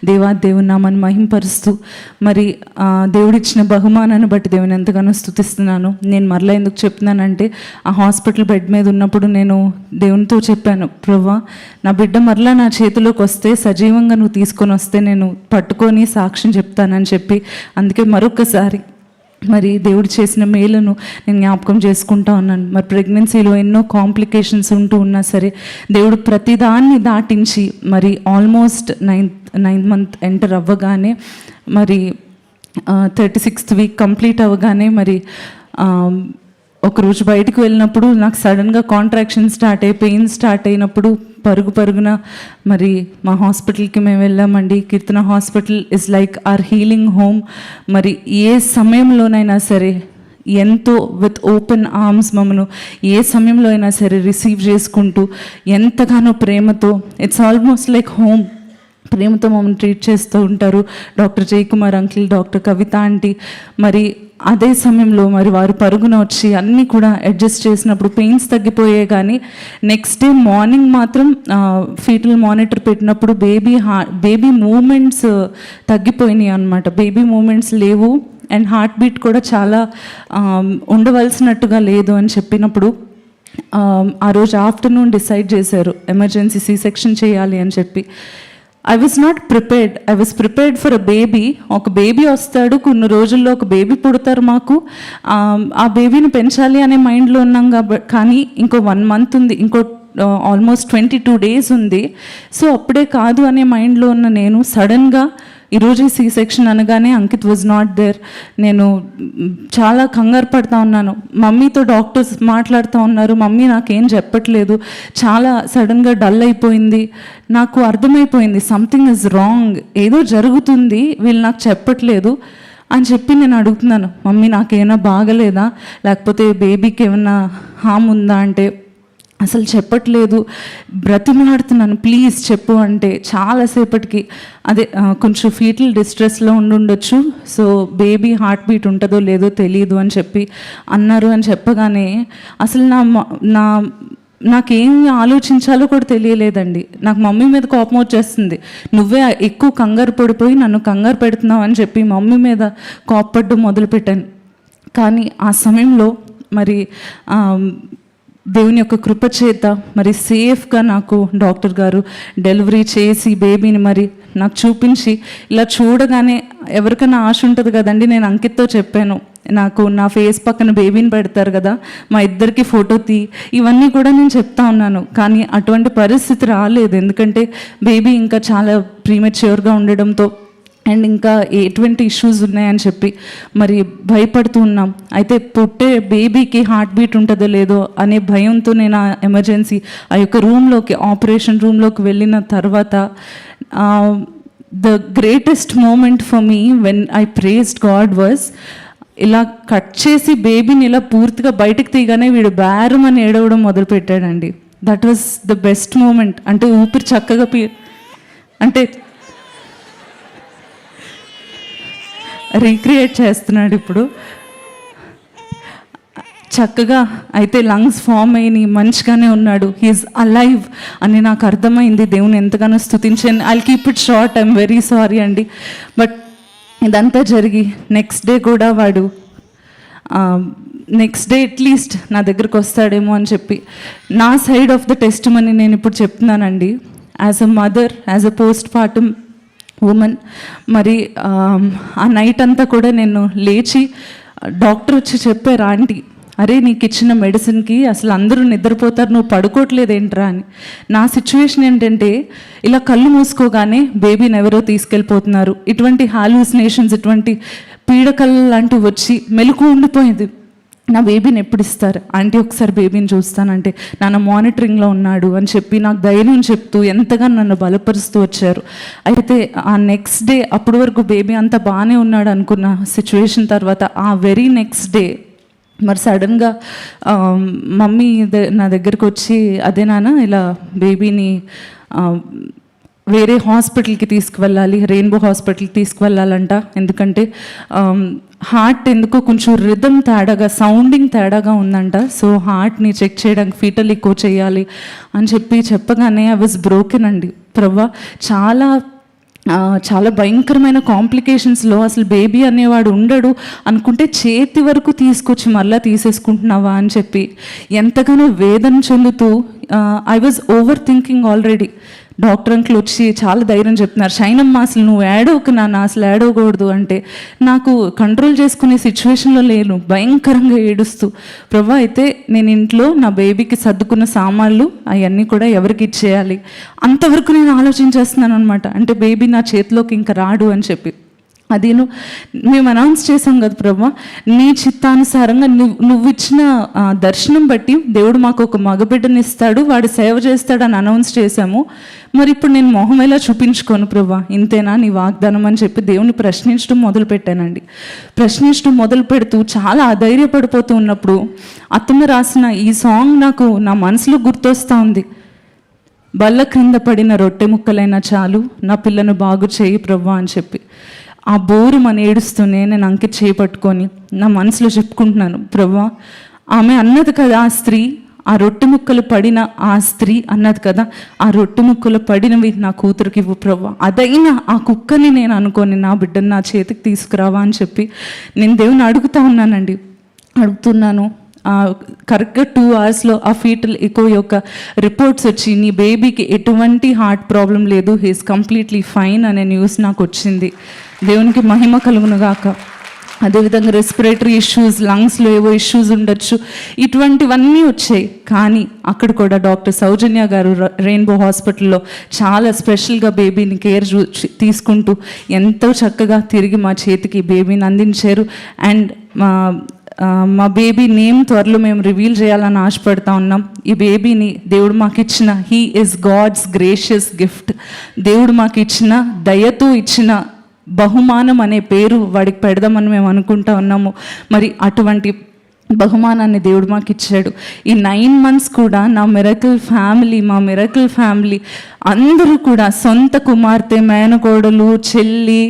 దేవుని నామాన్ని మహింపరుస్తూ మరి దేవుడిచ్చిన బహుమానాన్ని బట్టి దేవుని ఎంతగానో స్తుతిస్తున్నాను. నేను మరలా ఎందుకు చెప్తున్నానంటే, ఆ హాస్పిటల్ బెడ్ మీద ఉన్నప్పుడు నేను దేవునితో చెప్పాను, ప్రభువా నా బిడ్డ మరలా నా చేతిలోకి వస్తే సజీవంగా నువ్వు తీసుకొని వస్తే నేను పట్టుకొని సాక్ష్యం చెప్తానని చెప్పి, అందుకే మరొకసారి మరి దేవుడు చేసిన మేలును నేను జ్ఞాపకం చేసుకుంటా ఉన్నాను. మరి ప్రెగ్నెన్సీలో ఎన్నో కాంప్లికేషన్స్ ఉంటూ ఉన్నా సరే దేవుడు ప్రతిదాన్ని దాటించి మరి ఆల్మోస్ట్ నైన్త్ మంత్ ఎంటర్ అవ్వగానే మరి 36th వీక్ కంప్లీట్ అవ్వగానే మరి ఒకరోజు బయటకు వెళ్ళినప్పుడు నాకు సడన్గా కాంట్రాక్షన్ స్టార్ట్ అయ్యి పెయిన్ స్టార్ట్ అయినప్పుడు పరుగున మరి మా హాస్పిటల్కి మేము వెళ్ళామండి. Keerthana hospital is like our healing home. మరి ఏ సమయంలోనైనా సరే ఎంతో విత్ ఓపెన్ ఆర్మ్స్ మమ్మను ఏ సమయంలో అయినా సరే రిసీవ్ చేసుకుంటూ ఎంతగానో ప్రేమతో, ఇట్స్ ఆల్మోస్ట్ లైక్ హోమ్, ప్రేమతో మమ్మల్ని ట్రీట్ చేస్తూ ఉంటారు డాక్టర్ జయకుమార్ అంకిల్, డాక్టర్ కవిత ఆంటీ. మరి అదే సమయంలో మరి వారు పరుగున వచ్చి అన్నీ కూడా అడ్జస్ట్ చేసినప్పుడు పెయిన్స్ తగ్గిపోయాయి. కానీ నెక్స్ట్ డే మార్నింగ్ మాత్రం ఫీటల్ మానిటర్ పెట్టినప్పుడు బేబీ మూమెంట్స్ తగ్గిపోయినాయి అన్నమాట. బేబీ మూమెంట్స్ లేవు అండ్ హార్ట్ బీట్ కూడా చాలా ఉండవలసినట్టుగా లేదు అని చెప్పినప్పుడు ఆ రోజు ఆఫ్టర్నూన్ డిసైడ్ చేశారు ఎమర్జెన్సీ సి సెక్షన్ చేయాలి అని చెప్పి. I was not prepared. I was prepared for a baby. ఒక బేబీ వస్తాడు, కొన్ని రోజుల్లో ఒక బేబీ పుడతారు మాకు, ఆ బేబీని పెంచాలి అనే మైండ్లో ఉన్నాం. కానీ ఇంకో 1 month ఉంది, ఇంకో ఆల్మోస్ట్ 22 days ఉంది. సో అప్పుడే కాదు అనే మైండ్లో ఉన్న నేను సడన్గా ఈరోజు సి సెక్షన్ అనగానే అంకిత్ వాజ్ నాట్ దేర్. నేను చాలా కంగారు పడుతూ ఉన్నాను. మమ్మీతో డాక్టర్స్ మాట్లాడుతూ ఉన్నారు, మమ్మీ నాకేం చెప్పట్లేదు, చాలా సడన్గా డల్ అయిపోయింది. నాకు అర్థమైపోయింది సంథింగ్ ఇస్ రాంగ్, ఏదో జరుగుతుంది, వీళ్ళు నాకు చెప్పట్లేదు అని చెప్పి నేను అడుగుతున్నాను, మమ్మీ నాకేమైనా బాగలేదా, లేకపోతే బేబీకి ఏమైనా హామ్ ఉందా అంటే అసలు చెప్పట్లేదు. బ్రతిమలాడుతున్నాను, ప్లీజ్ చెప్పు అంటే చాలాసేపటికి అదే కొంచెం ఫీటల్ డిస్ట్రెస్లో ఉండొచ్చు, సో బేబీ హార్ట్ బీట్ ఉంటుందో లేదో తెలియదు అని చెప్పి అన్నారు. అని చెప్పగానే అసలు నాకేం ఆలోచించాలో కూడా తెలియలేదండి. నాకు మమ్మీ మీద కోపం వచ్చేస్తుంది, నువ్వే ఎక్కువ కంగారు పడిపోయి నన్ను కంగారు పెడుతున్నావు అని చెప్పి మమ్మీ మీద కోప్పడ్డం మొదలుపెట్టాను. కానీ ఆ సమయంలో మరి దేవుని యొక్క కృప చేత మరి సేఫ్గా నాకు డాక్టర్ గారు డెలివరీ చేసి బేబీని మరి నాకు చూపించి, ఇలా చూడగానే ఎవరికైనా ఆశ ఉంటుంది కదండి. నేను అంకిత్తో చెప్పాను, నాకు నా ఫేస్ పక్కన బేబీని పెడతారు కదా, మా ఇద్దరికి ఫోటో ఇవన్నీ కూడా నేను చెప్తా ఉన్నాను. కానీ అటువంటి పరిస్థితి రాలేదు, ఎందుకంటే బేబీ ఇంకా చాలా ప్రీమెచ్యూర్గా ఉండడంతో అండ్ ఇంకా ఎటువంటి ఇష్యూస్ ఉన్నాయని చెప్పి మరి భయపడుతూ ఉన్నాం. అయితే పుట్టే బేబీకి హార్ట్ బీట్ ఉంటుందో లేదో అనే భయంతో నేను ఎమర్జెన్సీ ఆ యొక్క రూమ్లోకి, ఆపరేషన్ రూమ్లోకి వెళ్ళిన తర్వాత the greatest moment for me when I praised God was, ఇలా కట్ చేసి బేబీని ఇలా పూర్తిగా బయటకు తీయగానే వీడు బేరమని ఏడవడం మొదలుపెట్టాడండి. That was the best moment. అంటే ఊపిరి చక్కగా అంటే రీక్రియేట్ చేస్తున్నాడు ఇప్పుడు చక్కగా. అయితే లంగ్స్ ఫామ్ అయినాయి, మంచిగానే ఉన్నాడు, హీఈస్ అలైవ్ అని నాకు అర్థమైంది. దేవుని ఎంతగానో స్తుతించాను. I keep it short, I'm very sorry అండి. బట్ ఇదంతా జరిగి నెక్స్ట్ డే కూడా వాడు నెక్స్ట్ డే అట్లీస్ట్ నా దగ్గరకు వస్తాడేమో అని చెప్పి నా side of the test money నేను ఇప్పుడు చెప్తున్నానండి. As a mother, as a post partum women, మరి ఆ నైట్ అంతా కూడా నేను లేచి డాక్టర్ వచ్చి చెప్పారు, ఆంటీ అరే నీకు ఇచ్చిన మెడిసిన్కి అసలు అందరూ నిద్రపోతారు, నువ్వు పడుకోవట్లేదేంట్రా అని. నా సిచ్యువేషన్ ఏంటంటే ఇలా కళ్ళు మూసుకోగానే బేబీని ఎవరో తీసుకెళ్ళిపోతున్నారు, ఇటువంటి హాలూసినేషన్స్, ఇటువంటి పీడకలు లాంటివి వచ్చి మెలకు ఉండిపోయింది. నా బేబీని ఎప్పుడు ఇస్తారు ఆంటీ, ఒకసారి బేబీని చూస్తానంటే నాన్న మానిటరింగ్లో ఉన్నాడు అని చెప్పి నాకు ధైర్యం చెప్తూ ఎంతగా నన్ను బలపరుస్తూ వచ్చారు. అయితే ఆ నెక్స్ట్ డే, అప్పటి వరకు బేబీ అంతా బాగానే ఉన్నాడు అనుకున్న సిచ్యువేషన్ తర్వాత ఆ వెరీ నెక్స్ట్ డే మరి సడన్గా మమ్మీ నా దగ్గరకు వచ్చి, అదే నాన్న ఇలా బేబీని వేరే హాస్పిటల్కి తీసుకువెళ్ళాలి, రెయిన్బో హాస్పిటల్కి తీసుకువెళ్ళాలంట, ఎందుకంటే హార్ట్ ఎందుకో కొంచెం రిథమ్ తేడాగా, సౌండింగ్ తేడాగా ఉందంట, సో హార్ట్ని చెక్ చేయడానికి ఫీటల్ ఎక్కువ చేయాలి అని చెప్పగానే ఐ వాజ్ బ్రోకెన్ అండి. ప్రభా చాలా చాలా భయంకరమైన కాంప్లికేషన్స్లో అసలు బేబీ అనేవాడు ఉండడు అనుకుంటే చేతి వరకు తీసుకొచ్చి మళ్ళీ తీసేసుకుంటున్నావా అని చెప్పి ఎంతగానో వేదన చెందుతూ I was over thinking already. Doctor uncle వచ్చి చాలా ధైర్యం చెప్తున్నారు, షైనమ్మ అసలు నువ్వు ఏడవకు నాన్న, అసలు ఏడవకూడదు అంటే నాకు కంట్రోల్ చేసుకునే సిచ్యువేషన్లో లేను, భయంకరంగా ఏడుస్తూ ప్రభా అయితే నేను ఇంట్లో నా బేబీకి సర్దుకున్న సామాన్లు అవన్నీ కూడా ఎవరికి ఇచ్చేయాలి అంతవరకు నేను ఆలోచించేస్తున్నాను అనమాట. అంటే బేబీ నా చేతిలోకి ఇంకా రాడు అని చెప్పి. అది మేము అనౌన్స్ చేసాం కదా ప్రభా, నీ చిత్తానుసారంగా నువ్వు ఇచ్చిన దర్శనం బట్టి దేవుడు మాకు ఒక మగబిడ్డని ఇస్తాడు, వాడు సేవ చేస్తాడు అని అనౌన్స్ చేశాము. మరి ఇప్పుడు నేను మొహం ఎలా చూపించుకోను ప్రభా, ఇంతేనా నీ వాగ్దానం అని చెప్పి దేవుని ప్రశ్నించడం మొదలుపెట్టానండి. ప్రశ్నించడం మొదలు పెడుతూ చాలా అధైర్యపడిపోతూ ఉన్నప్పుడు అతను రాసిన ఈ సాంగ్ నాకు నా మనసులో గుర్తొస్తూ ఉంది. బల్ల క్రింద పడిన రొట్టె ముక్కలైనా చాలు, నా పిల్లను బాగు చేయి ప్రభా అని చెప్పి ఆ బోరు మన ఏడుస్తూనే నేను అంకిత చేపట్టుకొని నా మనసులో చెప్పుకుంటున్నాను, ప్రభా ఆమె అన్నది కదా ఆ స్త్రీ, ఆ రొట్టె ముక్కలు పడిన ఆ స్త్రీ అన్నది కదా, ఆ రొట్టె ముక్కలు పడినవి నా కూతురికి ఇవ్వు ప్రభా, అదైనా ఆ కుక్కని నేను అనుకొని నా బిడ్డను నా చేతికి తీసుకురావా అని చెప్పి నేను దేవుని అడుగుతున్నాను. కరెక్ట్గా 2 అవర్స్లో ఆ ఫీటల్ ఎకో యొక్క రిపోర్ట్స్ వచ్చి నీ బేబీకి ఎటువంటి హార్ట్ ప్రాబ్లం లేదు, హీఈస్ కంప్లీట్లీ ఫైన్ అనే న్యూస్ నాకు వచ్చింది. దేవునికి మహిమ కలుగునుగాక. అదేవిధంగా రెస్పిరేటరీ ఇష్యూస్, లంగ్స్లో ఏవో ఇష్యూస్ ఉండొచ్చు, ఇటువంటివన్నీ వచ్చాయి. కానీ అక్కడ కూడా డాక్టర్ సౌజన్య గారు రెయిన్బో హాస్పిటల్లో చాలా స్పెషల్గా బేబీని కేర్ తీసుకుంటూ ఎంతో చక్కగా తిరిగి మా చేతికి బేబీని అందించారు. అండ్ మా బేబీ నేమ్ త్వరలో మేము రివీల్ చేయాలని ఆశపడతా ఉన్నాం. ఈ బేబీని దేవుడు మాకు ఇచ్చిన he is God's gracious gift, దేవుడు మాకు ఇచ్చిన దయతో ఇచ్చిన బహుమానం అనే పేరు వాడికి పెడదామని మేము అనుకుంటా ఉన్నాము. మరి అటువంటి బహుమానాన్ని దేవుడు మాకు ఇచ్చాడు. ఈ 9 months కూడా మా మిరకిల్ ఫ్యామిలీ అందరూ కూడా సొంత కుమార్తె, మేనకోడలు, చెల్లి,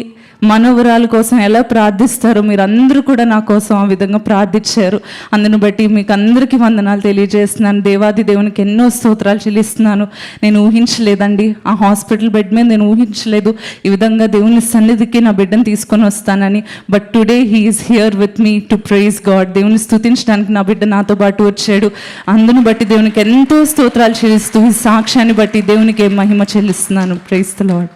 మనవరాల కోసం ఎలా ప్రార్థిస్తారో మీరు అందరూ కూడా నా కోసం ఆ విధంగా ప్రార్థించారు. అందును బట్టి మీకు అందరికీ వందనాలు తెలియజేస్తున్నాను. దేవాది దేవునికి ఎన్నో స్తోత్రాలు చెల్లిస్తున్నాను. నేను ఊహించలేదండి, ఆ హాస్పిటల్ బెడ్ మీద నేను ఊహించలేదు ఈ విధంగా దేవుని సన్నిధికి నా బిడ్డను తీసుకొని వస్తానని. But today he is here with me to praise God. దేవుని స్తుతించడానికి నా బిడ్డ నాతో పాటు వచ్చాడు. అందును బట్టి దేవునికి ఎంతో స్తోత్రాలు చెల్లిస్తూ ఈ సాక్ష్యాన్ని బట్టి దేవునికి మహిమ చెల్లిస్తున్నాను. Praise the lord.